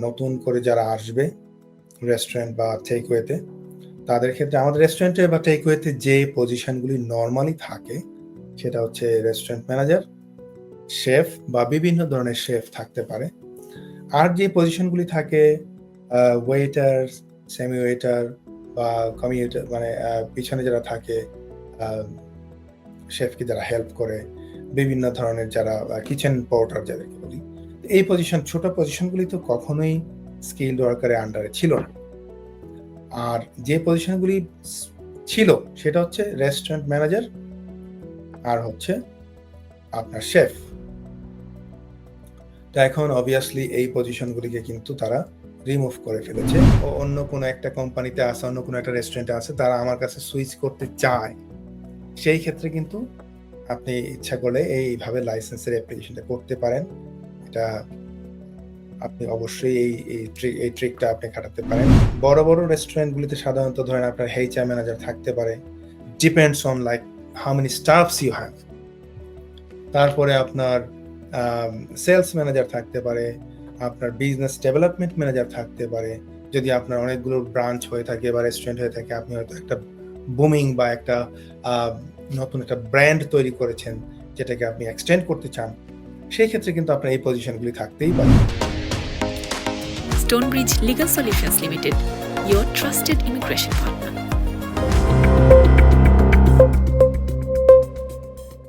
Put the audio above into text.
নতুন করে যারা আসবে রেস্টুরেন্ট বা টেকওয়েতে, তাদের ক্ষেত্রে আমাদের রেস্টুরেন্টে বা টেকওয়েতে যে পজিশনগুলি নরমালি থাকে সেটা হচ্ছে রেস্টুরেন্ট ম্যানেজার, শেফ বা বিভিন্ন ধরনের শেফ থাকতে পারে। আর যে পজিশনগুলি থাকে ওয়েটার, সেমি ওয়েটার বা কমিউটার মানে পিছনে যারা থাকে শেফকে যারা হেল্প করে, বিভিন্ন ধরনের যারা কিচেন পোর্টার যাদেরকে বলি। এই ছোট পজিশনগুলি তো কখনোই স্কিলড ওয়ার্কারের আন্ডারে ছিল না। আর যে পজিশনগুলি ছিল সেটা হচ্ছে রেস্টুরেন্ট ম্যানেজার আর হচ্ছে আপনার শেফ। তো এখন অবভিয়াসলি এই পজিশনগুলিকে কিন্তু তারা রিমুভ করে ফেলেছে। অন্য কোনো একটা কোম্পানিতে আছে, অন্য কোনো একটা রেস্টুরেন্টে আছে, তারা আমার কাছে সুইচ করতে চায়। সেই ক্ষেত্রে কিন্তু আপনি ইচ্ছা করলে এইভাবে লাইসেন্সের অ্যাপ্লিকেশনটা করতে পারেন। এটা আপনি অবশ্যই এই ট্রিকটা আপনি খাটাতে পারেন। বড় রেস্টুরেন্টগুলিতে সাধারণত ধরেন আপনার HR ম্যানেজার থাকতে পারে। Depends on like how many staffs you have. তারপরে আপনার সেলস ম্যানেজার থাকতে পারে, আপনার বিজনেস ডেভেলপমেন্ট ম্যানেজার থাকতে পারে। যদি আপনার অনেকগুলো ব্রাঞ্চ হয়ে থাকে বা রেস্টুরেন্ট হয়ে থাকে, আপনি হয়তো একটা বুমিং বা একটা নতুন একটা ব্র্যান্ড তৈরি করেছেন যেটাকে আপনি এক্সটেন্ড করতে চান, সেই ক্ষেত্রে কিন্তু আপনার এই পজিশনগুলি থাকতেই পারে। Stonebridge Legal Solutions Limited, your trusted immigration partner.